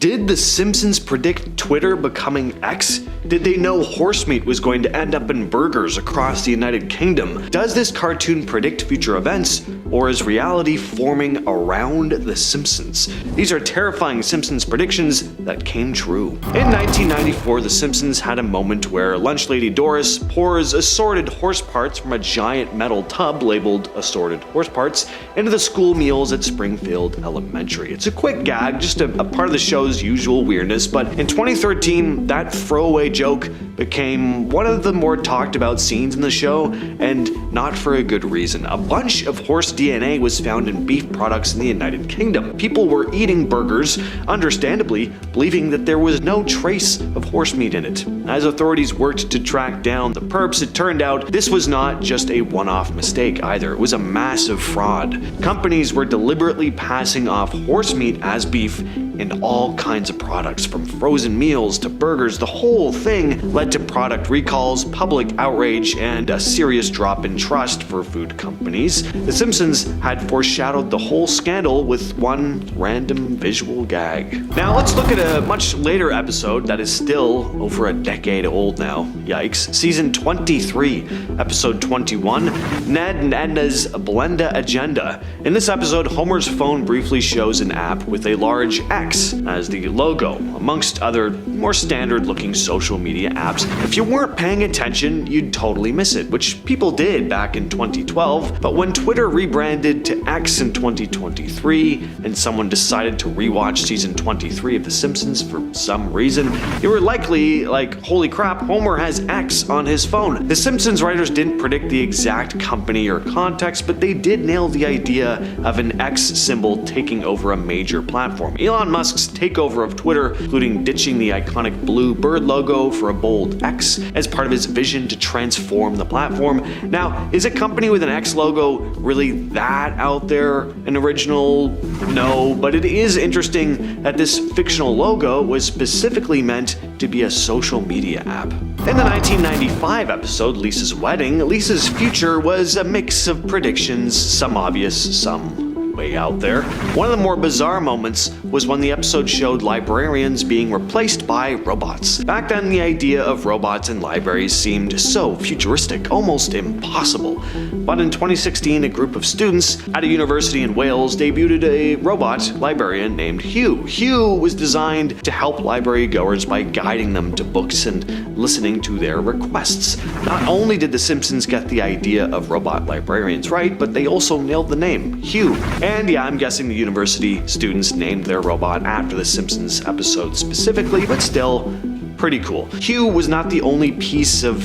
Did The Simpsons predict Twitter becoming X? Did they know horsemeat was going to end up in burgers across the United Kingdom? Does this cartoon predict future events, or is reality forming around The Simpsons? These are terrifying Simpsons predictions that came true. In 1994, The Simpsons had a moment where lunch lady Doris pours assorted horse parts from a giant metal tub labeled assorted horse parts into the school meals at Springfield Elementary. It's a quick gag, just a part of the show's usual weirdness, but in 2013, that throwaway joke became one of the more talked about scenes in the show, and not for a good reason. A bunch of horse DNA was found in beef products in the United Kingdom. People were eating burgers, understandably believing that there was no trace of horse meat in it. As authorities worked to track down the perps, it turned out this was not just a one-off mistake either. It was a massive fraud. Companies were deliberately passing off horse meat as beef in all kinds of products, from frozen meals to burgers. The whole thing led to product recalls, public outrage, and a serious drop in trust for food companies. The Simpsons had foreshadowed the whole scandal with one random visual gag. Now let's look at a much later episode that is still over a decade old now. Yikes. Season 23, episode 21, Ned and Edna's Blenda Agenda. In this episode, Homer's phone briefly shows an app with a large X as the logo, amongst other more standard looking social media apps. If you weren't paying attention, you'd totally miss it, which people did back in 2012, but when Twitter rebranded to X in 2023 and someone decided to rewatch season 23 of The Simpsons for some reason, you were likely like, holy crap, Homer has X on his phone. The Simpsons writers didn't predict the exact company or context, but they did nail the idea of an X symbol taking over a major platform. Elon Musk's takeover of Twitter, including ditching the iconic blue bird logo for a bold X as part of his vision to transform the platform. Now, is a company with an X logo really that out there and original? No, but it is interesting that this fictional logo was specifically meant to be a social media app. In the 1995 episode Lisa's Wedding, Lisa's future was a mix of predictions, some obvious, some way out there. One of the more bizarre moments was when the episode showed librarians being replaced by robots. Back then, the idea of robots in libraries seemed so futuristic, almost impossible. But in 2016, a group of students at a university in Wales debuted a robot librarian named Hugh. Hugh was designed to help library goers by guiding them to books and listening to their requests. Not only did The Simpsons get the idea of robot librarians right, but they also nailed the name, Hugh. And yeah, I'm guessing the university students named their robot after the Simpsons episode specifically, but still, pretty cool. Hugh was not the only piece of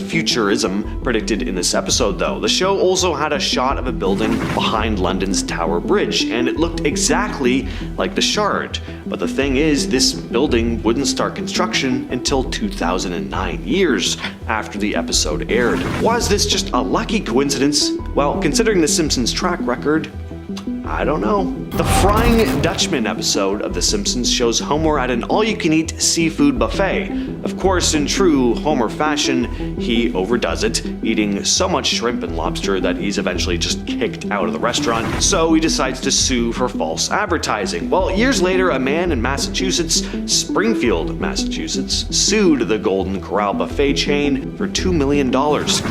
futurism predicted in this episode, though. The show also had a shot of a building behind London's Tower Bridge, and it looked exactly like the Shard. But the thing is, this building wouldn't start construction until 2009, years after the episode aired. Was this just a lucky coincidence? Well, considering The Simpsons' track record, I don't know. The Frying Dutchman episode of The Simpsons shows Homer at an all-you-can-eat seafood buffet. Of course, in true Homer fashion, he overdoes it, eating so much shrimp and lobster that he's eventually just kicked out of the restaurant, so he decides to sue for false advertising. Well, years later, a man in Massachusetts, Springfield, Massachusetts, sued the Golden Corral buffet chain for $2 million,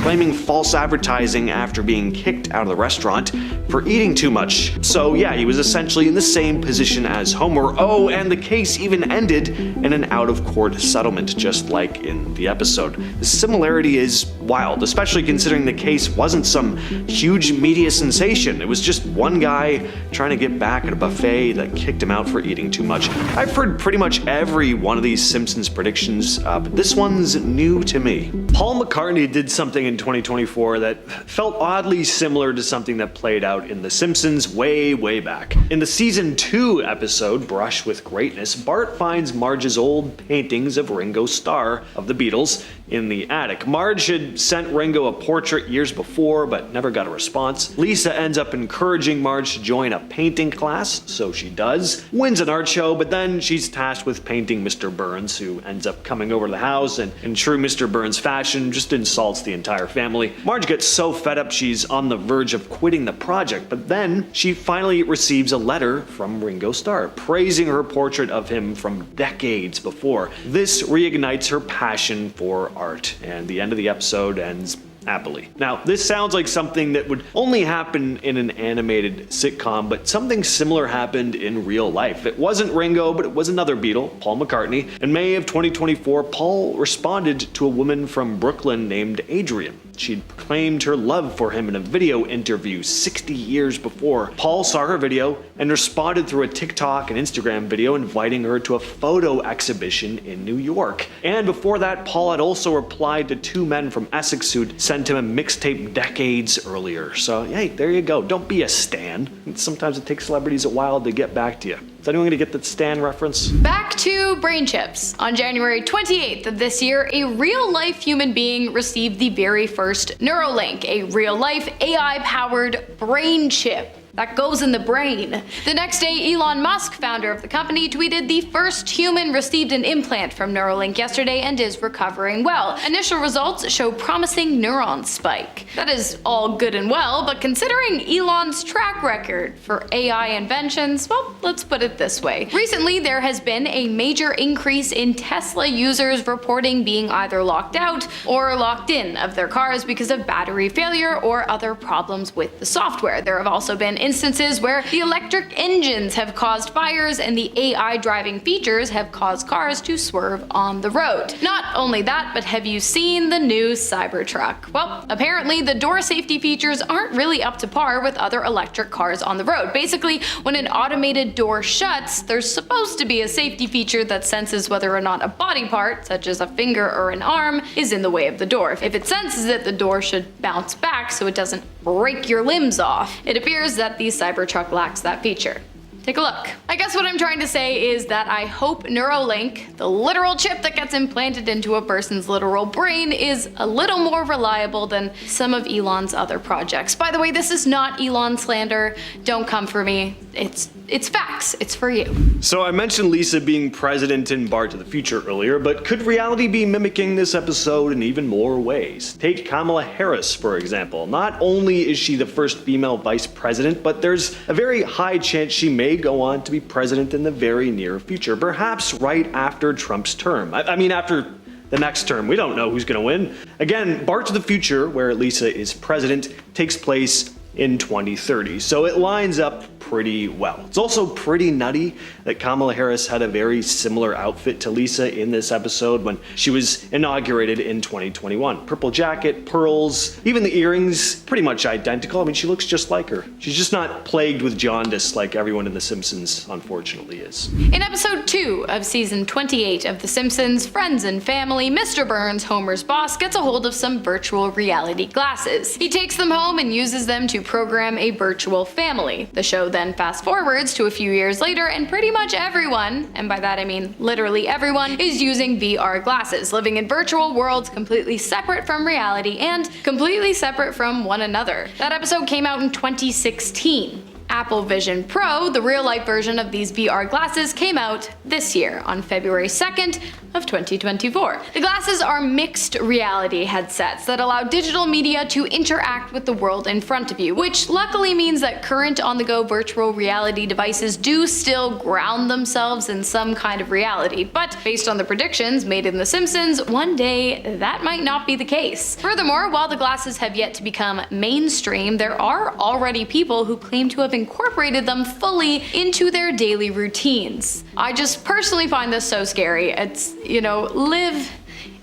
claiming false advertising after being kicked out of the restaurant for eating too much. So yeah, he was essentially in the same position as Homer. Oh, and the case even ended in an out-of-court settlement, just like in the episode. The similarity is wild, especially considering the case wasn't some huge media sensation. It was just one guy trying to get back at a buffet that kicked him out for eating too much. I've heard pretty much every one of these Simpsons predictions, but this one's new to me. Paul McCartney did something in 2024 that felt oddly similar to something that played out in The Simpsons way back. In the season 2 episode, Brush with Greatness, Bart finds Marge's old paintings of Ringo Starr of the Beatles in the attic. Marge had sent Ringo a portrait years before, but never got a response. Lisa ends up encouraging Marge to join a painting class, so she does. Wins an art show, but then she's tasked with painting Mr. Burns, who ends up coming over to the house and, in true Mr. Burns fashion, just insults the entire family. Marge gets so fed up she's on the verge of quitting the project, but then she finally receives a letter from Ringo Starr, praising her portrait of him from decades before. This reignites her passion for art, and the end of the episode ends happily. Now, this sounds like something that would only happen in an animated sitcom, but something similar happened in real life. It wasn't Ringo, but it was another Beatle, Paul McCartney. In May of 2024, Paul responded to a woman from Brooklyn named Adrian. She'd proclaimed her love for him in a video interview 60 years before. Paul saw her video and responded through a TikTok and Instagram video inviting her to a photo exhibition in New York. And before that, Paul had also replied to two men from Essex who'd sent him a mixtape decades earlier. So, hey, there you go. Don't be a stan. Sometimes it takes celebrities a while to get back to you. Is anyone gonna get the Stan reference? Back to brain chips. On January 28th of this year, a real-life human being received the very first Neuralink, a real-life AI-powered brain chip that goes in the brain. The next day, Elon Musk, founder of the company, tweeted the first human received an implant from Neuralink yesterday and is recovering well. Initial results show promising neuron spike. That is all good and well, but considering Elon's track record for AI inventions, well, let's put it this way. Recently, there has been a major increase in Tesla users reporting being either locked out or locked in of their cars because of battery failure or other problems with the software. There have also been instances where the electric engines have caused fires and the AI driving features have caused cars to swerve on the road. Not only that, but have you seen the new Cybertruck? Well, apparently the door safety features aren't really up to par with other electric cars on the road. Basically, when an automated door shuts, there's supposed to be a safety feature that senses whether or not a body part, such as a finger or an arm, is in the way of the door. If it senses it, the door should bounce back so it doesn't break your limbs off. It appears that the Cybertruck lacks that feature. Take a look. I guess what I'm trying to say is that I hope Neuralink, the literal chip that gets implanted into a person's literal brain, is a little more reliable than some of Elon's other projects. By the way, this is not Elon slander. Don't come for me. It's facts. It's for you. So I mentioned Lisa being president in Bar to the Future earlier, but could reality be mimicking this episode in even more ways? Take Kamala Harris, for example. Not only is she the first female vice president, but there's a very high chance she may go on to be president in the very near future, perhaps right after Trump's term. I mean, after the next term. We don't know who's gonna win. Again, Bar to the Future, where Lisa is president, takes place in 2030, so it lines up pretty well. It's also pretty nutty that Kamala Harris had a very similar outfit to Lisa in this episode when she was inaugurated in 2021. Purple jacket, pearls, even the earrings, pretty much identical. I mean, she looks just like her. She's just not plagued with jaundice like everyone in The Simpsons, unfortunately, is. In episode 2 of season 28 of The Simpsons, Friends and Family, Mr. Burns, Homer's boss, gets a hold of some virtual reality glasses. He takes them home and uses them to program a virtual family. The show then fast forwards to a few years later, and pretty much everyone, and by that I mean literally everyone, is using VR glasses, living in virtual worlds completely separate from reality and completely separate from one another. That episode came out in 2016. Apple Vision Pro, the real-life version of these VR glasses, came out this year on February 2nd of 2024. The glasses are mixed reality headsets that allow digital media to interact with the world in front of you, which luckily means that current on-the-go virtual reality devices do still ground themselves in some kind of reality, but based on the predictions made in The Simpsons, one day that might not be the case. Furthermore, while the glasses have yet to become mainstream, there are already people who claim to have incorporated them fully into their daily routines. I just personally find this so scary. It's, live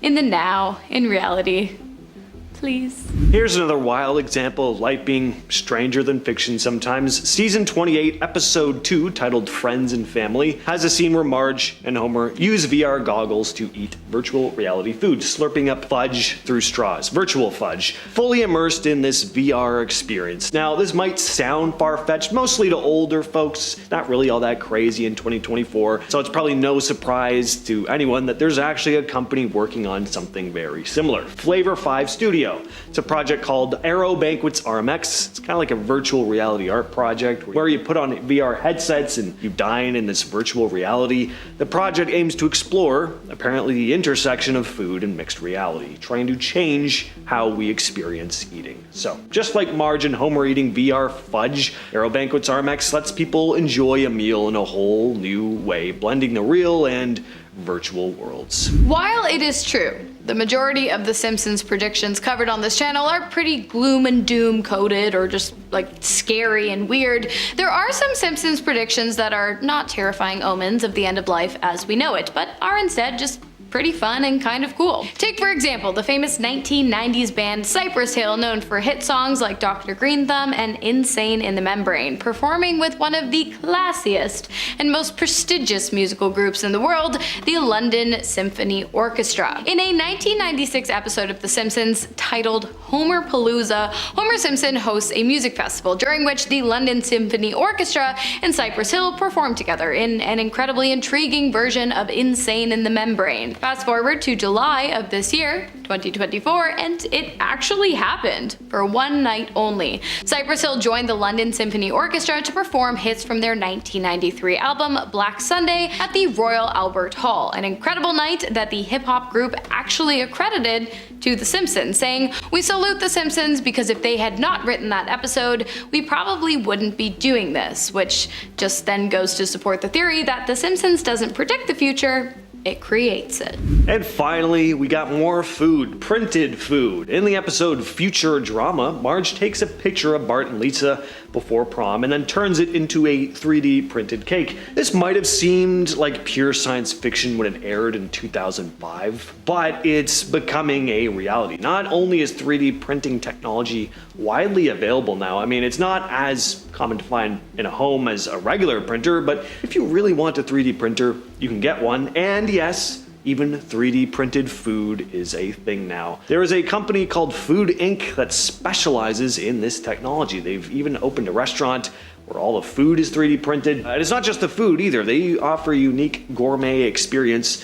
in the now, in reality. Please. Here's another wild example of life being stranger than fiction sometimes. Season 28, episode 2, titled Friends and Family, has a scene where Marge and Homer use VR goggles to eat virtual reality food, slurping up fudge through straws. Virtual fudge. Fully immersed in this VR experience. Now, this might sound far-fetched, mostly to older folks, not really all that crazy in 2024, so it's probably no surprise to anyone that there's actually a company working on something very similar. Flavor 5 Studio. video. It's a project called Aero Banquets RMX. It's kind of like a virtual reality art project where you put on VR headsets and you dine in this virtual reality. The project aims to explore, apparently, the intersection of food and mixed reality, trying to change how we experience eating. So, just like Marge and Homer eating VR fudge, Aero Banquets RMX lets people enjoy a meal in a whole new way, blending the real and virtual worlds. While it is true, the majority of the Simpsons predictions covered on this channel are pretty gloom and doom coded or just like scary and weird, there are some Simpsons predictions that are not terrifying omens of the end of life as we know it, but are instead just pretty fun and kind of cool. Take for example the famous 1990s band Cypress Hill, known for hit songs like Dr. Green Thumb and Insane in the Membrane, performing with one of the classiest and most prestigious musical groups in the world, the London Symphony Orchestra. In a 1996 episode of The Simpsons titled Homerpalooza, Homer Simpson hosts a music festival during which the London Symphony Orchestra and Cypress Hill perform together in an incredibly intriguing version of Insane in the Membrane. Fast forward to July of this year, 2024, and it actually happened for one night only. Cypress Hill joined the London Symphony Orchestra to perform hits from their 1993 album Black Sunday at the Royal Albert Hall, an incredible night that the hip-hop group actually accredited to The Simpsons, saying, "We salute The Simpsons because if they had not written that episode, we probably wouldn't be doing this," which just then goes to support the theory that The Simpsons doesn't predict the future, it creates it. And finally, we got more food, printed food. In the episode Future Drama, Marge takes a picture of Bart and Lisa before prom and then turns it into a 3D printed cake. This might have seemed like pure science fiction when it aired in 2005, but it's becoming a reality. Not only is 3D printing technology widely available now, I mean, it's not as common to find in a home as a regular printer, but if you really want a 3D printer, you can get one, and yes, even 3D printed food is a thing now. There is a company called Food Inc. that specializes in this technology. They've even opened a restaurant where all the food is 3D printed. And it's not just the food either. They offer a unique gourmet experience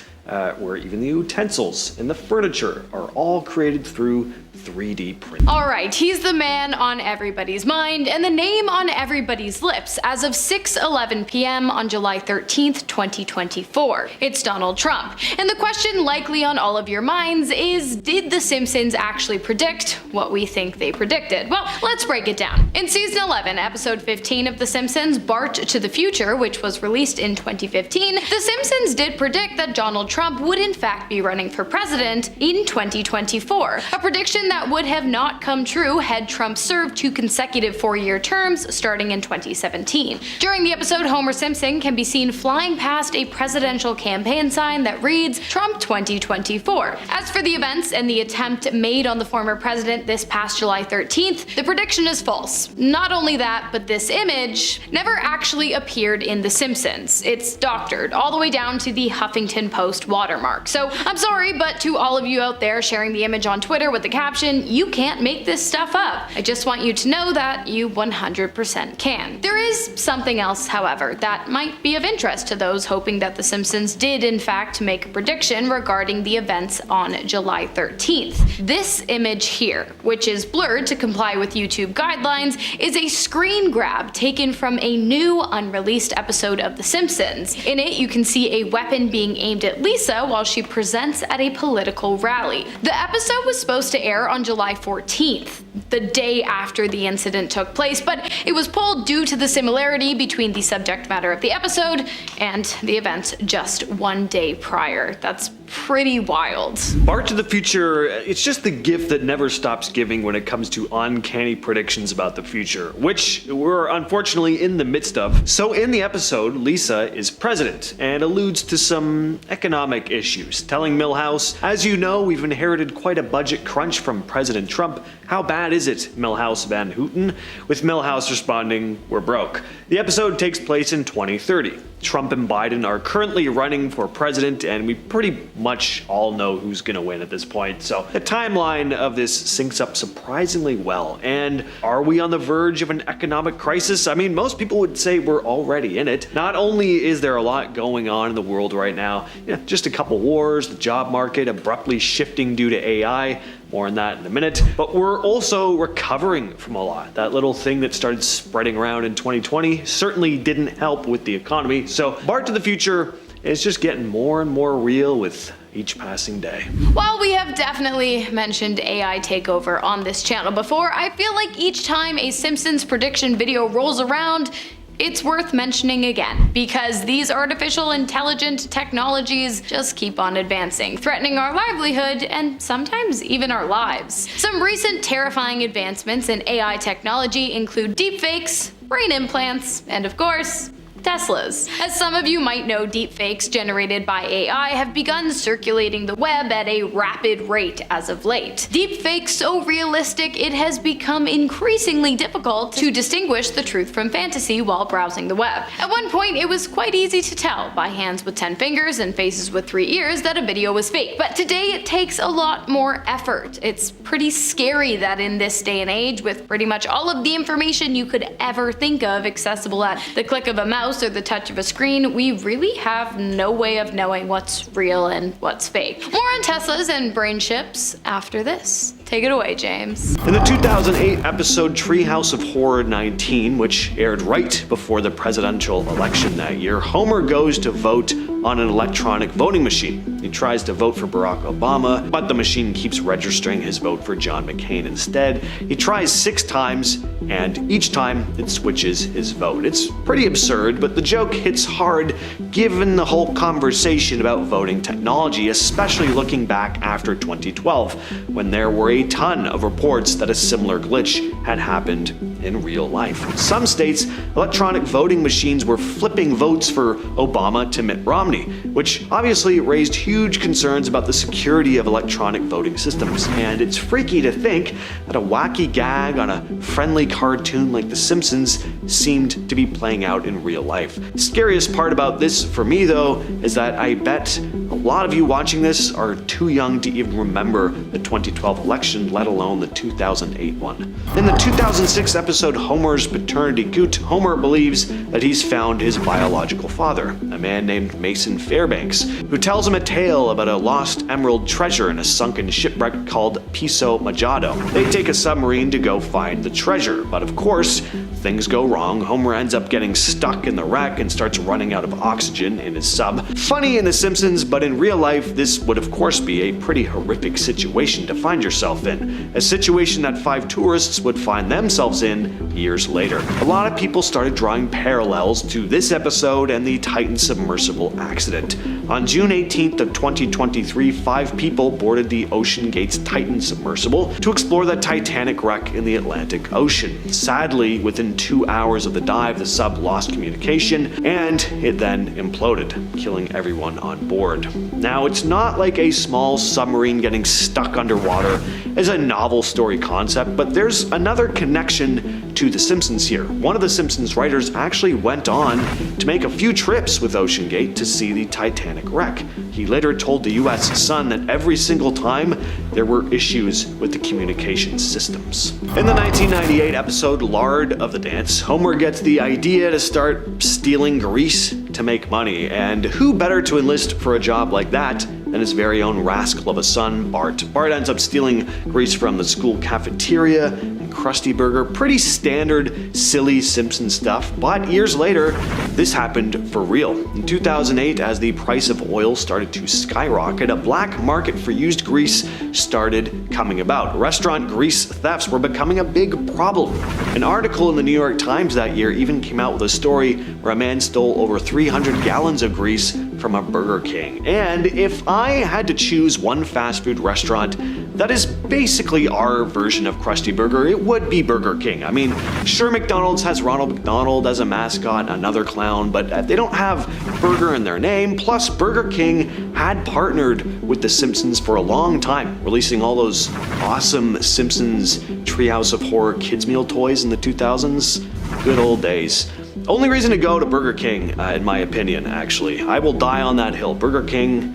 where even the utensils and the furniture are all created through 3D print. Alright, he's the man on everybody's mind and the name on everybody's lips as of 6:11 p.m. on July 13th, 2024. It's Donald Trump. And the question likely on all of your minds is, did The Simpsons actually predict what we think they predicted? Well, let's break it down. In season 11, episode 15 of The Simpsons, Bart to the Future, which was released in 2015, The Simpsons did predict that Donald Trump would in fact be running for president in 2024. A prediction that would have not come true had Trump served 2 consecutive 4-year terms starting in 2017. During the episode, Homer Simpson can be seen flying past a presidential campaign sign that reads Trump 2024. As for the events and the attempt made on the former president this past July 13th, the prediction is false. Not only that, but this image never actually appeared in The Simpsons. It's doctored all the way down to the Huffington Post watermark. So I'm sorry, but to all of you out there sharing the image on Twitter with the caption, you can't make this stuff up. I just want you to know that you 100% can. There is something else, however, that might be of interest to those hoping that The Simpsons did in fact make a prediction regarding the events on July 13th. This image here, which is blurred to comply with YouTube guidelines, is a screen grab taken from a new unreleased episode of The Simpsons. In it, you can see a weapon being aimed at Lisa while she presents at a political rally. The episode was supposed to air on July 14th, the day after the incident took place, but it was pulled due to the similarity between the subject matter of the episode and the events just one day prior. That's pretty wild. Bart to the Future, it's just the gift that never stops giving when it comes to uncanny predictions about the future, which we're unfortunately in the midst of. So in the episode, Lisa is president and alludes to some economic issues, telling Milhouse, "As you know, we've inherited quite a budget crunch from President Trump. How bad is it, Milhouse Van Houten?" With Milhouse responding, "We're broke." The episode takes place in 2030. Trump and Biden are currently running for president, and we pretty much all know who's going to win at this point. So the timeline of this syncs up surprisingly well. And are we on the verge of an economic crisis? I mean, most people would say we're already in it. Not only is there a lot going on in the world right now, just a couple wars, the job market abruptly shifting due to AI, more on that in a minute, but we're also recovering from a lot. That little thing that started spreading around in 2020 certainly didn't help with the economy. So Bart to the Future is just getting more and more real with each passing day. While we have definitely mentioned AI takeover on this channel before, I feel like each time a Simpsons prediction video rolls around, it's worth mentioning again, because these artificial intelligent technologies just keep on advancing, threatening our livelihood and sometimes even our lives. Some recent terrifying advancements in AI technology include deepfakes, brain implants, and of course, Teslas. As some of you might know, deepfakes generated by AI have begun circulating the web at a rapid rate as of late. Deepfakes so realistic it has become increasingly difficult to distinguish the truth from fantasy while browsing the web. At one point, it was quite easy to tell by hands with 10 fingers and faces with 3 ears that a video was fake. But today it takes a lot more effort. It's pretty scary that in this day and age, with pretty much all of the information you could ever think of accessible at the click of a mouse or the touch of a screen, we really have no way of knowing what's real and what's fake. More on Teslas and brain chips after this. Take it away, James. In the 2008 episode Treehouse of Horror 19, which aired right before the presidential election that year, Homer goes to vote on an electronic voting machine. He tries to vote for Barack Obama, but the machine keeps registering his vote for John McCain instead. He tries 6 times, and each time it switches his vote. It's pretty absurd, but the joke hits hard given the whole conversation about voting technology, especially looking back after 2012, when there were a ton of reports that a similar glitch had happened in real life. In some states, electronic voting machines were flipping votes for Obama to Mitt Romney, which obviously raised huge concerns about the security of electronic voting systems. And it's freaky to think that a wacky gag on a friendly cartoon like The Simpsons seemed to be playing out in real life. The scariest part about this for me, though, is that I bet a lot of you watching this are too young to even remember the 2012 election, let alone the 2008 one. In the 2006 episode Homer's Paternity Goot, Homer believes that he's found his biological father, a man named Mason Fairbanks, who tells him a tale about a lost emerald treasure in a sunken shipwreck called Piso Majado. They take a submarine to go find the treasure, but of course, things go wrong. Homer ends up getting stuck in the wreck and starts running out of oxygen in his sub. Funny in The Simpsons, but in real life, this would of course be a pretty horrific situation to find yourself in. A situation that 5 tourists would find themselves in years later. A lot of people started drawing parallels to this episode and the Titan submersible accident. On June 18th of 2023, 5 people boarded the OceanGate's Titan submersible to explore the Titanic wreck in the Atlantic Ocean. Sadly, within 2 hours of the dive, the sub lost communication and it then imploded, killing everyone on board. Now, it's not like a small submarine getting stuck underwater is a novel story concept, but there's another connection to The Simpsons here. One of The Simpsons writers actually went on to make a few trips with OceanGate to see the Titanic wreck. He later told the US Sun that every single time there were issues with the communication systems. In the 1998 episode Lard of the Dance, Homer gets the idea to start stealing grease to make money, and who better to enlist for a job like that than his very own rascal of a son, Bart. Bart ends up stealing grease from the school cafeteria and Krusty Burger. Pretty standard, silly Simpson stuff, but years later, this happened for real. In 2008, as the price of oil started to skyrocket, a black market for used grease started coming about. Restaurant grease thefts were becoming a big problem. An article in the New York Times that year even came out with a story where a man stole over 300 gallons of grease from a Burger King. And if I had to choose one fast food restaurant that is basically our version of Krusty Burger, it would be Burger King. I mean, sure, McDonald's has Ronald McDonald as a mascot, another clown, but they don't have burger in their name. Plus, Burger King had partnered with The Simpsons for a long time, releasing all those awesome Simpsons Treehouse of Horror kids meal toys in the 2000s. Good old days. Only reason to go to Burger King, in my opinion, actually. I will die on that hill. Burger King,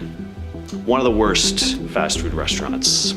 one of the worst fast food restaurants.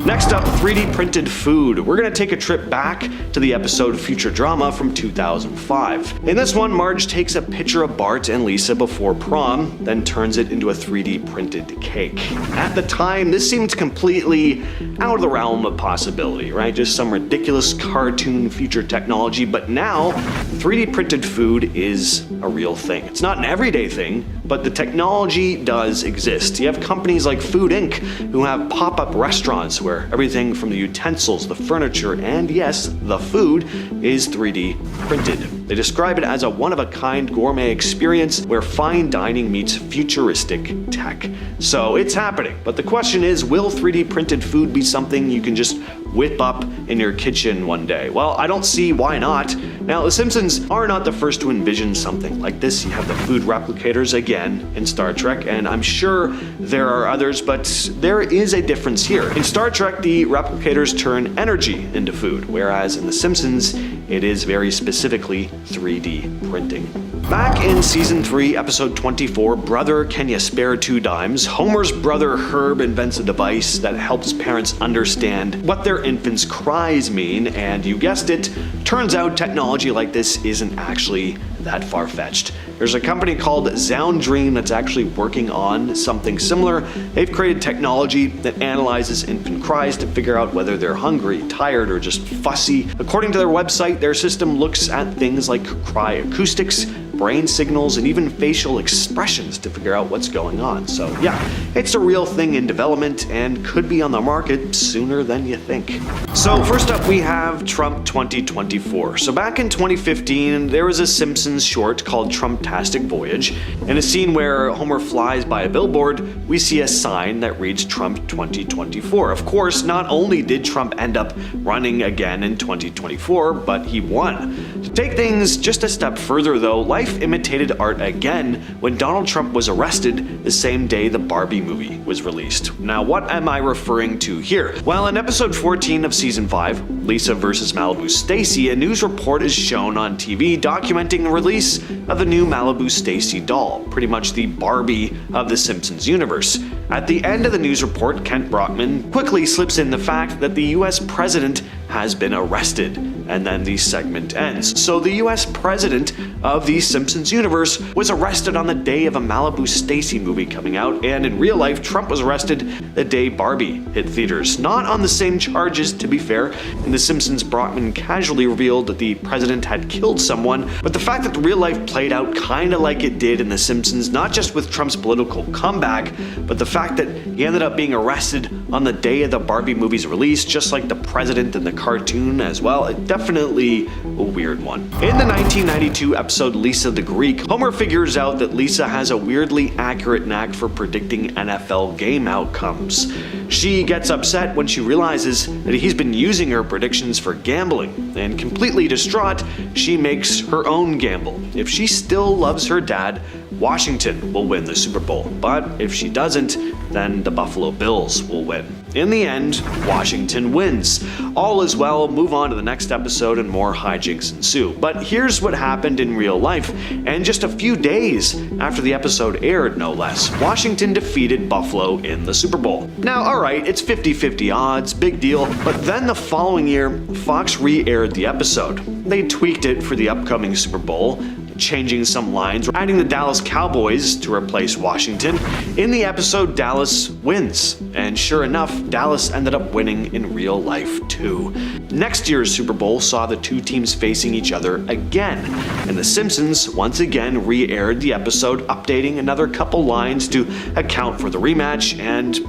Next up, 3D printed food. We're gonna take a trip back to the episode Future Drama from 2005. In this one, Marge takes a picture of Bart and Lisa before prom, then turns it into a 3D printed cake. At the time, this seemed completely out of the realm of possibility, right? Just some ridiculous cartoon future technology, but now 3D printed food is a real thing. It's not an everyday thing, but the technology does exist. You have companies like Food Inc. who have pop-up restaurants where everything from the utensils, the furniture, and yes, the food is 3D printed. They describe it as a one-of-a-kind gourmet experience where fine dining meets futuristic tech. So it's happening, but the question is, will 3D printed food be something you can just whip up in your kitchen one day? Well, I don't see why not. Now, the Simpsons are not the first to envision something like this. You have the food replicators again in Star Trek, and I'm sure there are others, but there is a difference here. In Star Trek, the replicators turn energy into food, whereas in The Simpsons, it is very specifically 3D printing. Back in Season 3, Episode 24, Brother, Can You Spare Two Dimes?, Homer's brother Herb invents a device that helps parents understand what their infants' cries mean, and you guessed it, turns out technology like this isn't actually that far-fetched. There's a company called Zoundream that's actually working on something similar. They've created technology that analyzes infant cries to figure out whether they're hungry, tired, or just fussy. According to their website, their system looks at things like cry acoustics, brain signals, and even facial expressions to figure out what's going on. So yeah, it's a real thing in development and could be on the market sooner than you think. So first up, we have Trump 2024. So back in 2015, there was a Simpsons short called Trumptastic Voyage. In a scene where Homer flies by a billboard, we see a sign that reads Trump 2024. Of course, not only did Trump end up running again in 2024, but he won. To take things just a step further though, life imitated art again when Donald Trump was arrested the same day the Barbie movie was released. Now, what am I referring to here? Well, in episode 14 of season 5, Lisa vs. Malibu Stacy, a news report is shown on TV documenting the release of the new Malibu Stacy doll, pretty much the Barbie of the Simpsons universe. At the end of the news report, Kent Brockman quickly slips in the fact that the US president has been arrested, and then the segment ends. So the US president of the Simpsons universe was arrested on the day of a Malibu Stacy movie coming out, and in real life, Trump was arrested the day Barbie hit theaters. Not on the same charges, to be fair. In The Simpsons, Brockman casually revealed that the president had killed someone, but the fact that the real life played out kinda like it did in The Simpsons, not just with Trump's political comeback, but the fact that he ended up being arrested on the day of the Barbie movie's release, just like the president in the cartoon as well, definitely a weird one. In the 1992 episode Lisa the Greek, Homer figures out that Lisa has a weirdly accurate knack for predicting NFL game outcomes. She gets upset when she realizes that he's been using her predictions for gambling, and completely distraught, she makes her own gamble. If she still loves her dad, Washington will win the Super Bowl, but if she doesn't, then the Buffalo Bills will win. In the end, Washington wins. All is well, move on to the next episode and more hijinks ensue. But here's what happened in real life, and just a few days after the episode aired, no less, Washington defeated Buffalo in the Super Bowl. Now, alright, it's 50-50 odds, big deal, but then the following year, Fox re-aired the episode. They tweaked it for the upcoming Super Bowl, changing some lines, adding the Dallas Cowboys to replace Washington. In the episode, Dallas wins, and sure enough, Dallas ended up winning in real life too. Next year's Super Bowl saw the two teams facing each other again, and The Simpsons once again re-aired the episode, updating another couple lines to account for the rematch, and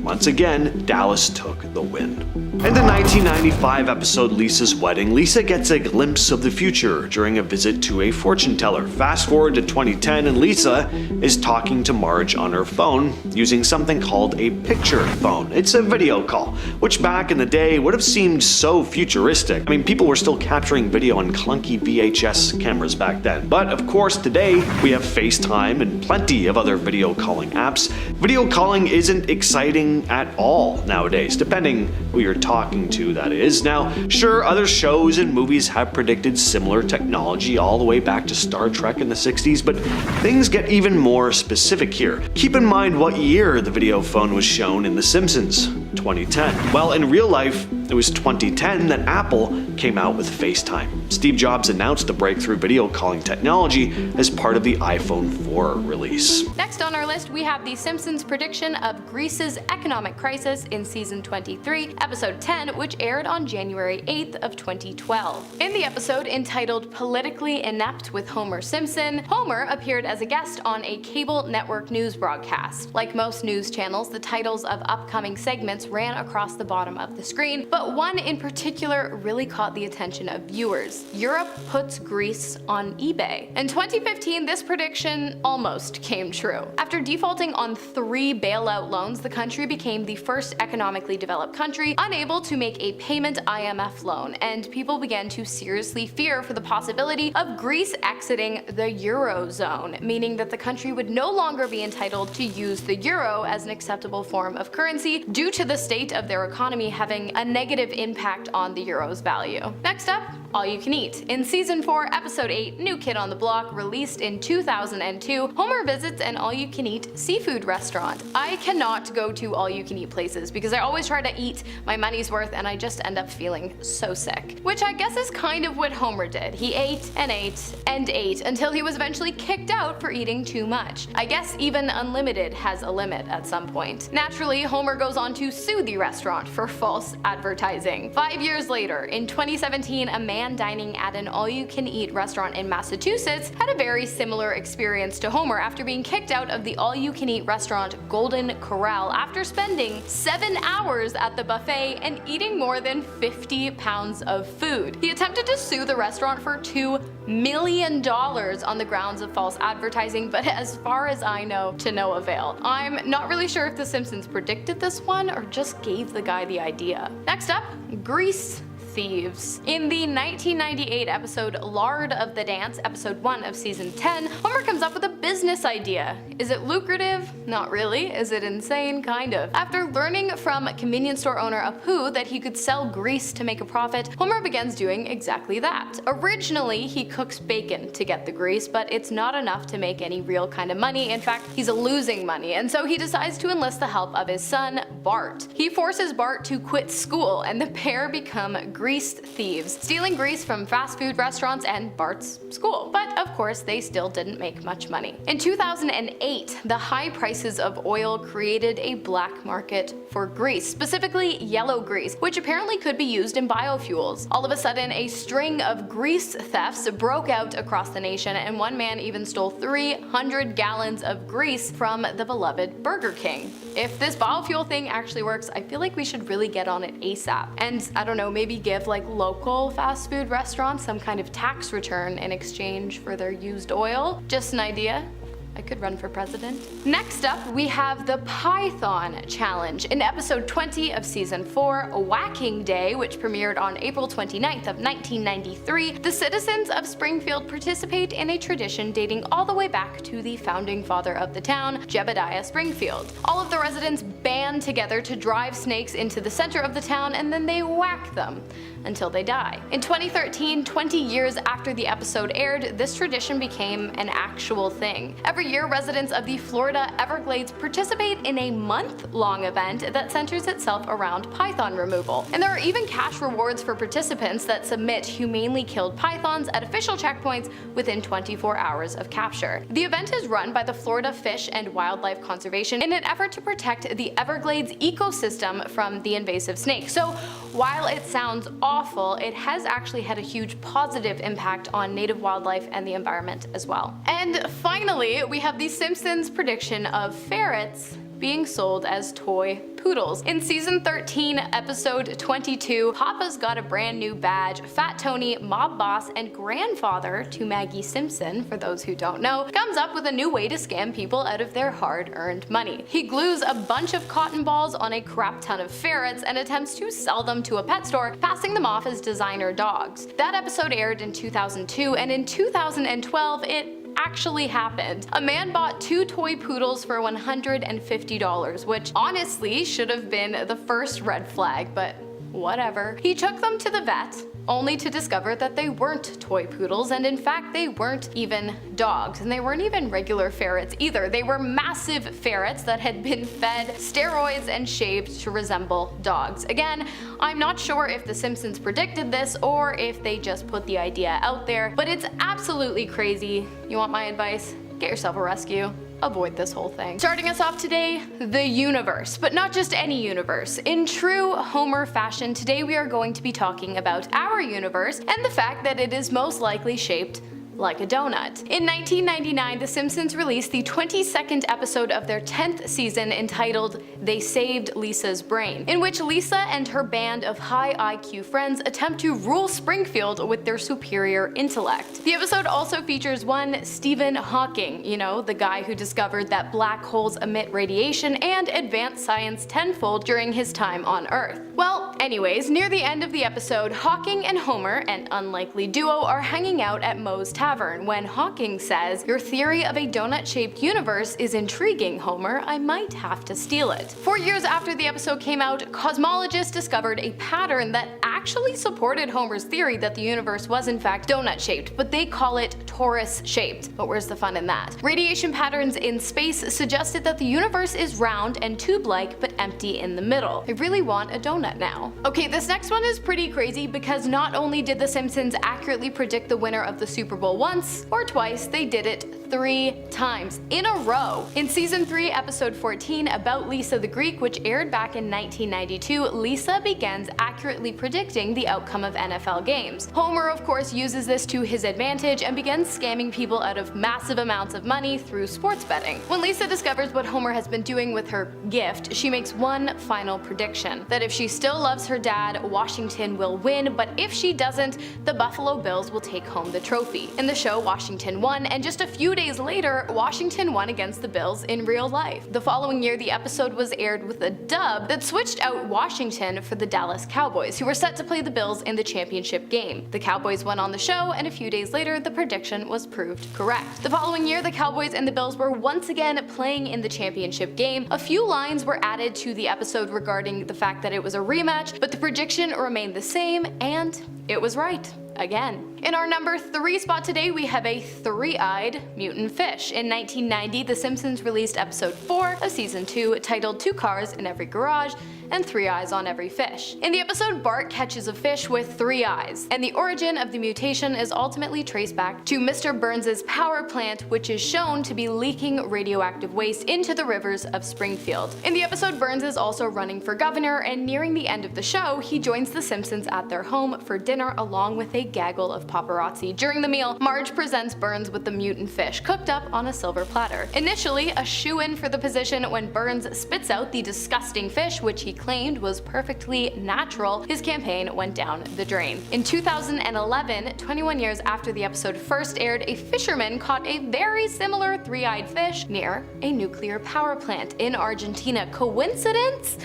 once again, Dallas took the win. In the 1995 episode Lisa's Wedding, Lisa gets a glimpse of the future during a visit to a fortune teller. Fast forward to 2010 and Lisa is talking to Marge on her phone using something called a picture phone. It's a video call, which back in the day would have seemed so futuristic. I mean, people were still capturing video on clunky VHS cameras back then. But of course today we have FaceTime and plenty of other video calling apps. Video calling isn't exciting at all nowadays, depending who you're talking talking to, that is. Now, sure, other shows and movies have predicted similar technology all the way back to Star Trek in the 60s, but things get even more specific here. Keep in mind what year the video phone was shown in The Simpsons, 2010. Well, in real life, it was 2010 that Apple came out with FaceTime. Steve Jobs announced the breakthrough video calling technology as part of the iPhone 4 release. Next on our list, we have The Simpsons' prediction of Greece's economic crisis in season 23, episode 10, which aired on January 8th of 2012. In the episode entitled Politically Inept with Homer Simpson, Homer appeared as a guest on a cable network news broadcast. Like most news channels, the titles of upcoming segments ran across the bottom of the screen, but one in particular really caught the attention of viewers. Europe puts Greece on eBay. In 2015, this prediction almost came true. After defaulting on 3 bailout loans, the country became the first economically developed country unable to make a payment IMF loan, and people began to seriously fear for the possibility of Greece exiting the Eurozone, meaning that the country would no longer be entitled to use the euro as an acceptable form of currency due to the state of their economy having a negative impact on the euro's value. Next up, All You Can Eat. In season 4, episode 8, New Kid on the Block, released in 2002, Homer visits an all-you-can-eat seafood restaurant. I cannot go to all-you-can-eat places because I always try to eat my money's worth and I just end up feeling so sick. Which I guess is kind of what Homer did. He ate and ate and ate until he was eventually kicked out for eating too much. I guess even unlimited has a limit at some point. Naturally, Homer goes on to sue the restaurant for false advertising. 5 years later, in 2017, a man dining at an all-you-can-eat restaurant in Massachusetts had a very similar experience to Homer after being kicked out of the all-you-can-eat restaurant Golden Corral after spending 7 hours at the buffet and eating more than 50 pounds of food. He attempted to sue the restaurant for $2 million on the grounds of false advertising, but as far as I know, to no avail. I'm not really sure if The Simpsons predicted this one or just gave the guy the idea. Next up, Grease thieves. In the 1998 episode Lard of the Dance, episode 1 of season 10, Homer comes up with a business idea. Is it lucrative? Not really. Is it insane? Kind of. After learning from convenience store owner Apu that he could sell grease to make a profit, Homer begins doing exactly that. Originally, he cooks bacon to get the grease, but it's not enough to make any real kind of money. In fact, he's losing money, and so he decides to enlist the help of his son, Bart. He forces Bart to quit school, and the pair become grease thieves, stealing grease from fast food restaurants and Bart's school. But of course, they still didn't make much money. In 2008, the high prices of oil created a black market for grease, specifically yellow grease, which apparently could be used in biofuels. All of a sudden, a string of grease thefts broke out across the nation, and one man even stole 300 gallons of grease from the beloved Burger King. If this biofuel thing actually works, I feel like we should really get on it ASAP. And I don't know, maybe give like local fast food restaurants some kind of tax return in exchange for their used oil. Just an idea. I could run for president. Next up, we have the Python Challenge. In episode 20 of season 4, Whacking Day, which premiered on April 29th of 1993, the citizens of Springfield participate in a tradition dating all the way back to the founding father of the town, Jebediah Springfield. All of the residents band together to drive snakes into the center of the town, and then they whack them until they die. In 2013, 20 years after the episode aired, this tradition became an actual thing. Every year, residents of the Florida Everglades participate in a month-long event that centers itself around python removal. And there are even cash rewards for participants that submit humanely killed pythons at official checkpoints within 24 hours of capture. The event is run by the Florida Fish and Wildlife Conservation in an effort to protect the Everglades ecosystem from the invasive snake. So while it sounds awful, it has actually had a huge positive impact on native wildlife and the environment as well. And finally, we have the Simpsons prediction of ferrets being sold as toy poodles. In season 13, episode 22, Papa's got a brand new badge. Fat Tony, mob boss and grandfather to Maggie Simpson, for those who don't know, comes up with a new way to scam people out of their hard-earned money. He glues a bunch of cotton balls on a crap ton of ferrets and attempts to sell them to a pet store, passing them off as designer dogs. That episode aired in 2002, and in 2012, it actually happened. A man bought 2 toy poodles for $150, which honestly should have been the first red flag, but whatever. He took them to the vet, only to discover that they weren't toy poodles, and in fact they weren't even dogs, and they weren't even regular ferrets either. They were massive ferrets that had been fed steroids and shaved to resemble dogs. Again, I'm not sure if The Simpsons predicted this or if they just put the idea out there, but it's absolutely crazy. You want my advice? Get yourself a rescue. Avoid this whole thing. Starting us off today, the universe, but not just any universe. In true Homer fashion, today we are going to be talking about our universe and the fact that it is most likely shaped like a donut. In 1999, The Simpsons released the 22nd episode of their 10th season entitled They Saved Lisa's Brain, in which Lisa and her band of high IQ friends attempt to rule Springfield with their superior intellect. The episode also features one Stephen Hawking, you know, the guy who discovered that black holes emit radiation and advanced science tenfold during his time on Earth. Well, anyways, near the end of the episode, Hawking and Homer, an unlikely duo, are hanging out at Moe's Tavern when Hawking says, "Your theory of a donut-shaped universe is intriguing, Homer. I might have to steal it." 4 years after the episode came out, cosmologists discovered a pattern that actually supported Homer's theory that the universe was in fact donut-shaped, but they call it torus-shaped. But where's the fun in that? Radiation patterns in space suggested that the universe is round and tube-like but empty in the middle. I really want a donut now. Okay, this next one is pretty crazy because not only did The Simpsons accurately predict the winner of the Super Bowl once or twice, they did it 3 times in a row. In season 3, episode 14, About Lisa the Greek, which aired back in 1992, Lisa begins accurately predicting the outcome of NFL games. Homer, of course, uses this to his advantage and begins scamming people out of massive amounts of money through sports betting. When Lisa discovers what Homer has been doing with her gift, she makes one final prediction: that if she still loves her dad, Washington will win, but if she doesn't, the Buffalo Bills will take home the trophy. In the show, Washington won, and just a few days later, Washington won against the Bills in real life. The following year, the episode was aired with a dub that switched out Washington for the Dallas Cowboys, who were set to play the Bills in the championship game. The Cowboys won on the show, and a few days later, the prediction was proved correct. The following year, the Cowboys and the Bills were once again playing in the championship game. A few lines were added to the episode regarding the fact that it was a rematch, but the prediction remained the same, and it was right. Again. In our number 3 spot today, we have a 3-eyed mutant fish. In 1990, The Simpsons released episode 4 of season 2, titled 2 Cars in Every Garage and 3 Eyes on Every Fish. In the episode, Bart catches a fish with 3 eyes, and the origin of the mutation is ultimately traced back to Mr. Burns' power plant, which is shown to be leaking radioactive waste into the rivers of Springfield. In the episode, Burns is also running for governor, and nearing the end of the show, he joins the Simpsons at their home for dinner along with a gaggle of paparazzi. During the meal, Marge presents Burns with the mutant fish cooked up on a silver platter. Initially a shoo-in for the position, when Burns spits out the disgusting fish, which he claimed was perfectly natural, his campaign went down the drain. In 2011, 21 years after the episode first aired, a fisherman caught a very similar 3-eyed fish near a nuclear power plant in Argentina. Coincidence?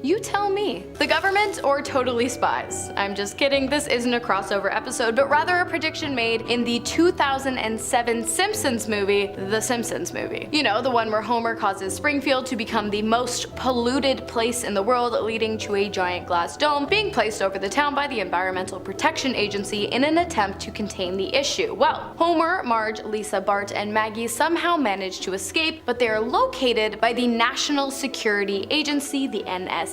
You tell me. The government or totally spies? I'm just kidding, this isn't a crossover episode, but rather a prediction made in the 2007 Simpsons movie, The Simpsons Movie. You know, the one where Homer causes Springfield to become the most polluted place in the world, leading to a giant glass dome being placed over the town by the Environmental Protection Agency in an attempt to contain the issue. Well, Homer, Marge, Lisa, Bart, and Maggie somehow manage to escape, but they are located by the National Security Agency, the NSA,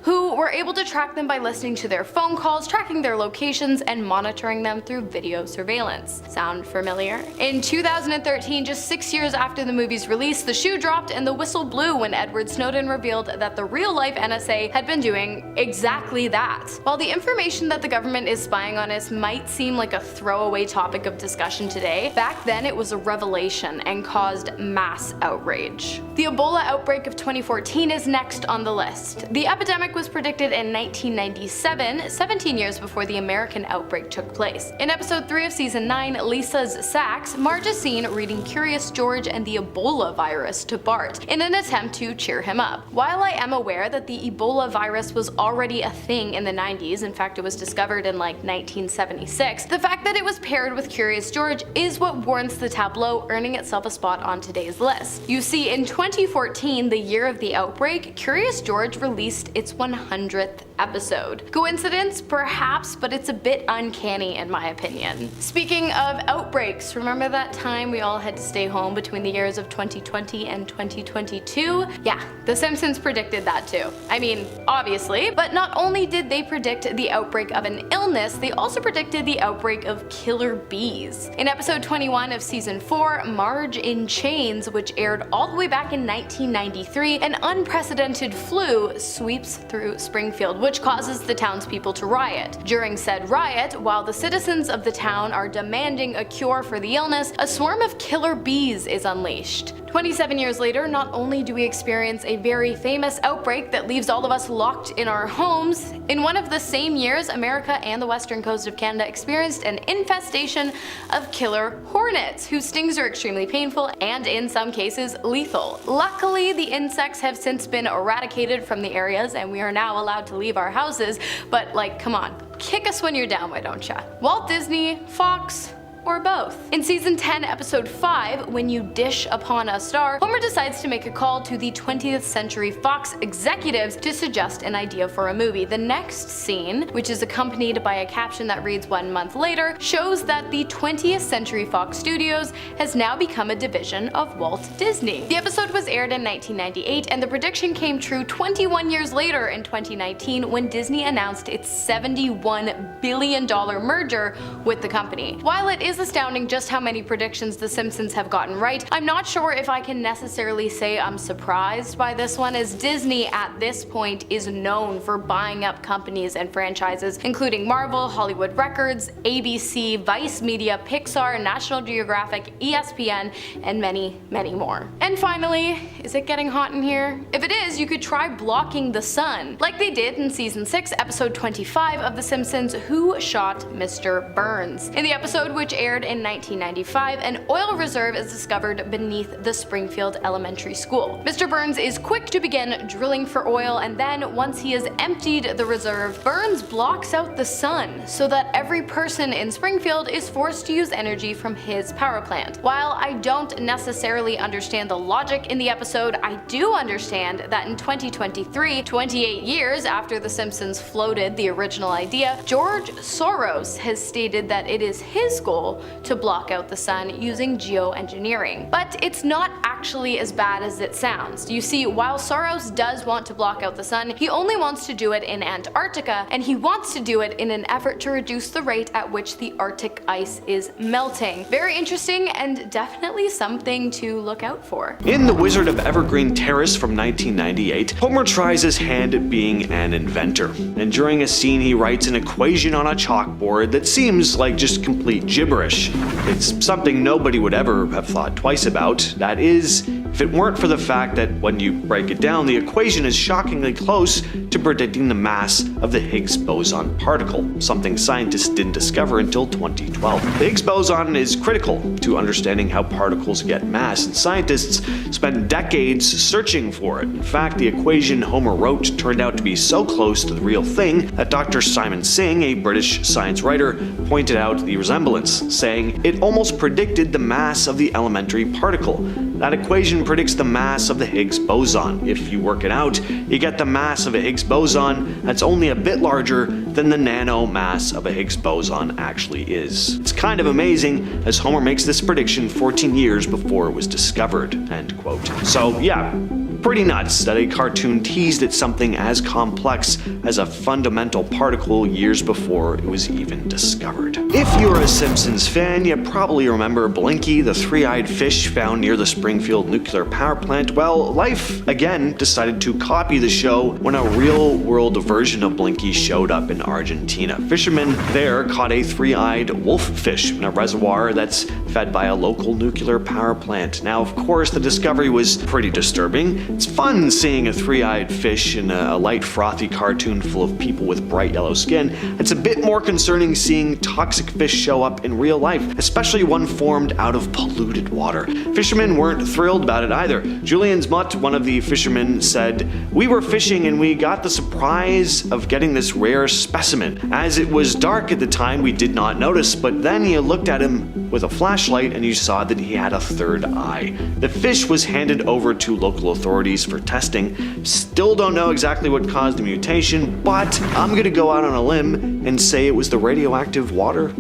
who were able to track them by listening to their phone calls, tracking their locations, and monitoring them through video surveillance. Sound familiar? In 2013, just 6 years after the movie's release, the shoe dropped and the whistle blew when Edward Snowden revealed that the real-life NSA had been doing exactly that. While the information that the government is spying on us might seem like a throwaway topic of discussion today, back then it was a revelation and caused mass outrage. The Ebola outbreak of 2014 is next on the list. The epidemic was predicted in 1997, 17 years before the American outbreak took place. In episode 3 of season 9, Lisa's Sacks, Marge is seen reading Curious George and the Ebola virus to Bart in an attempt to cheer him up. While I am aware that the Ebola virus was already a thing in the 90s, in fact it was discovered in like 1976, the fact that it was paired with Curious George is what warrants the tableau earning itself a spot on today's list. You see, in 2014, the year of the outbreak, Curious George released its 100th episode. Coincidence? Perhaps, but it's a bit uncanny in my opinion. Speaking of outbreaks, remember that time we all had to stay home between the years of 2020 and 2022? Yeah, The Simpsons predicted that too. I mean, obviously, but not only did they predict the outbreak of an illness, they also predicted the outbreak of killer bees. In episode 21 of season 4, Marge in Chains, which aired all the way back in 1993, an unprecedented flu sweeps through Springfield, which causes the townspeople to riot. During said riot, while the citizens of the town are demanding a cure for the illness, a swarm of killer bees is unleashed. 27 years later, not only do we experience a very famous outbreak that leaves all of us locked in our homes, in one of the same years, America and the western coast of Canada experienced an infestation of killer hornets, whose stings are extremely painful and in some cases lethal. Luckily, the insects have since been eradicated from the areas and we are now allowed to leave our houses, but like, come on, kick us when you're down, why don't ya? Walt Disney, Fox, or both. In season 10, episode 5, When You Dish Upon a Star, Homer decides to make a call to the 20th Century Fox executives to suggest an idea for a movie. The next scene, which is accompanied by a caption that reads 1 month later, shows that the 20th Century Fox Studios has now become a division of Walt Disney. The episode was aired in 1998, and the prediction came true 21 years later in 2019 when Disney announced its $71 billion merger with the company. While it is astounding just how many predictions The Simpsons have gotten right, I'm not sure if I can necessarily say I'm surprised by this one, as Disney at this point is known for buying up companies and franchises including Marvel, Hollywood Records, ABC, Vice Media, Pixar, National Geographic, ESPN, and many, many more. And finally, is it getting hot in here? If it is, you could try blocking the sun, like they did in season 6, episode 25 of The Simpsons, Who Shot Mr. Burns? In the episode, which aired in 1995, an oil reserve is discovered beneath the Springfield Elementary School. Mr. Burns is quick to begin drilling for oil, and then once he has emptied the reserve, Burns blocks out the sun so that every person in Springfield is forced to use energy from his power plant. While I don't necessarily understand the logic in the episode, I do understand that in 2023, 28 years after The Simpsons floated the original idea, George Soros has stated that it is his goal to block out the sun using geoengineering. But it's not actually as bad as it sounds. You see, while Soros does want to block out the sun, he only wants to do it in Antarctica, and he wants to do it in an effort to reduce the rate at which the Arctic ice is melting. Very interesting and definitely something to look out for. In The Wizard of Evergreen Terrace from 1998, Homer tries his hand at being an inventor, and during a scene he writes an equation on a chalkboard that seems like just complete gibberish. It's something nobody would ever have thought twice about. That is, if it weren't for the fact that when you break it down, the equation is shockingly close to predicting the mass of the Higgs boson particle, something scientists didn't discover until 2012. The Higgs boson is critical to understanding how particles get mass, and scientists spent decades searching for it. In fact, the equation Homer wrote turned out to be so close to the real thing that Dr. Simon Singh, a British science writer, pointed out the resemblance, saying it almost predicted the mass of the elementary particle. That equation predicts the mass of the Higgs boson. If you work it out, you get the mass of a Higgs boson that's only a bit larger than the nano mass of a Higgs boson actually is. It's kind of amazing, as Homer makes this prediction 14 years before it was discovered, end quote. So yeah, pretty nuts that a cartoon teased at something as complex as a fundamental particle years before it was even discovered. If you're a Simpsons fan, you probably remember Blinky, the three-eyed fish found near the Springfield nuclear power plant. Well, Life again decided to copy the show when a real-world version of Blinky showed up in Argentina. Fishermen there caught a three-eyed wolffish in a reservoir that's fed by a local nuclear power plant. Now, of course, the discovery was pretty disturbing. It's fun seeing a three-eyed fish in a light, frothy cartoon full of people with bright yellow skin. It's a bit more concerning seeing toxic fish show up in real life, especially one formed out of polluted water. Fishermen weren't thrilled about it either. Julian Smutt, one of the fishermen, said, "We were fishing and we got the surprise of getting this rare specimen. As it was dark at the time, we did not notice, but then you looked at him with a flashlight and you saw that he had a third eye." The fish was handed over to local authorities authorities for testing. Still don't know exactly what caused the mutation, but I'm gonna go out on a limb and say it was the radioactive water.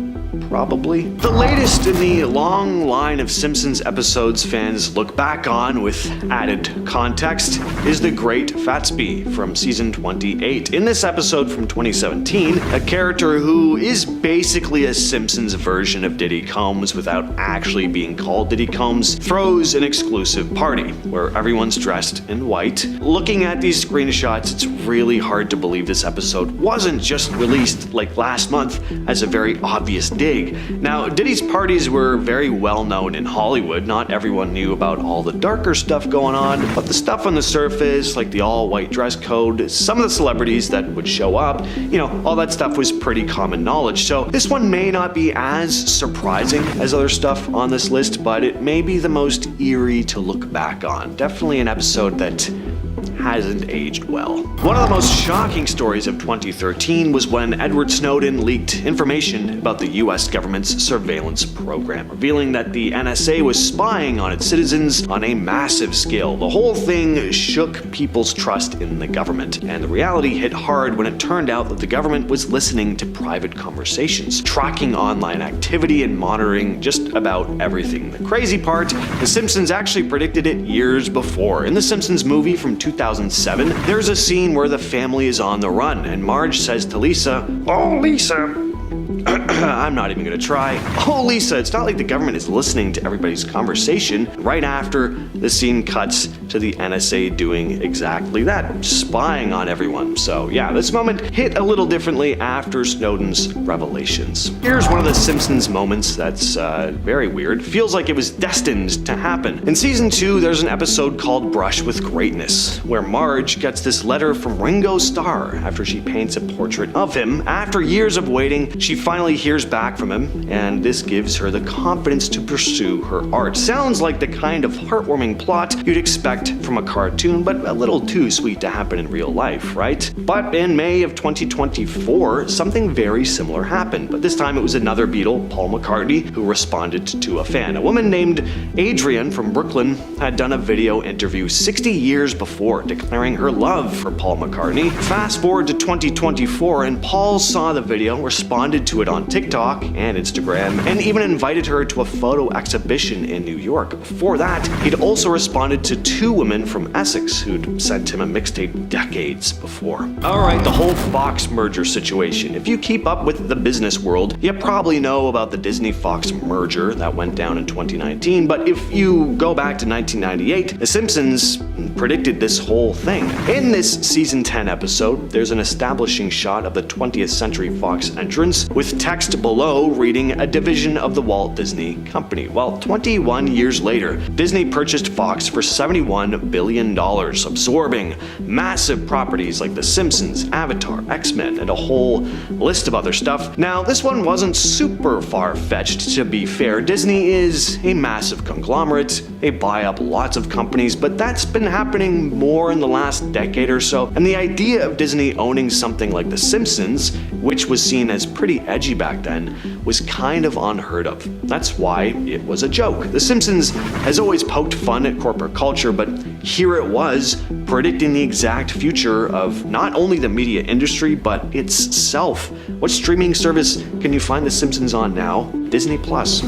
Probably. The latest in the long line of Simpsons episodes fans look back on with added context is the Great Fatsby from season 28. In this episode from 2017, a character who is basically a Simpsons version of Diddy Combs without actually being called Diddy Combs, throws an exclusive party where everyone's dressed in white. Looking at these screenshots, it's really hard to believe this episode wasn't just released like last month as a very obvious dig. Now, Diddy's parties were very well known in Hollywood. Not everyone knew about all the darker stuff going on, but the stuff on the surface, like the all-white dress code, some of the celebrities that would show up, all that stuff was pretty common knowledge. So this one may not be as surprising as other stuff on this list, but it may be the most eerie to look back on. Definitely an episode that hasn't aged well. One of the most shocking stories of 2013 was when Edward Snowden leaked information about the US government's surveillance program, revealing that the NSA was spying on its citizens on a massive scale. The whole thing shook people's trust in the government, and the reality hit hard when it turned out that the government was listening to private conversations, tracking online activity, and monitoring just about everything. The crazy part, The Simpsons actually predicted it years before. In The Simpsons movie from 2007, there's a scene where the family is on the run, and Marge says to Lisa, "Oh, Lisa." I'm not even gonna try. Oh, Lisa, it's not like the government is listening to everybody's conversation. Right after, the scene cuts to the NSA doing exactly that, spying on everyone. So yeah, this moment hit a little differently after Snowden's revelations. Here's one of the Simpsons moments that's very weird. Feels like it was destined to happen. In season 2, there's an episode called Brush with Greatness, where Marge gets this letter from Ringo Starr after she paints a portrait of him. After years of waiting, she finally hears back from him, and this gives her the confidence to pursue her art. Sounds like the kind of heartwarming plot you'd expect from a cartoon, but a little too sweet to happen in real life, right? But in May of 2024, something very similar happened, but this time it was another Beatle, Paul McCartney, who responded to a fan. A woman named Adrian from Brooklyn had done a video interview 60 years before declaring her love for Paul McCartney. Fast forward to 2024, and Paul saw the video, responded to it on TikTok and Instagram, and even invited her to a photo exhibition in New York. Before that, he'd also responded to 2 women from Essex who'd sent him a mixtape decades before. Alright, the whole Fox merger situation. If you keep up with the business world, you probably know about the Disney-Fox merger that went down in 2019, but if you go back to 1998, The Simpsons predicted this whole thing. In this season 10 episode, there's an establishing shot of the 20th Century Fox entrance with text below reading a division of the Walt Disney Company. Well, 21 years later, Disney purchased Fox for $71 billion, absorbing massive properties like The Simpsons, Avatar, X-Men, and a whole list of other stuff. Now, this one wasn't super far-fetched, to be fair. Disney is a massive conglomerate. They buy up lots of companies, but that's been happening more in the last decade or so, and the idea of Disney owning something like The Simpsons, which was seen as pretty edgy back then, was kind of unheard of. That's why it was a joke. The Simpsons has always poked fun at corporate culture, but here it was, predicting the exact future of not only the media industry, but itself. What streaming service can you find The Simpsons on now? Disney Plus.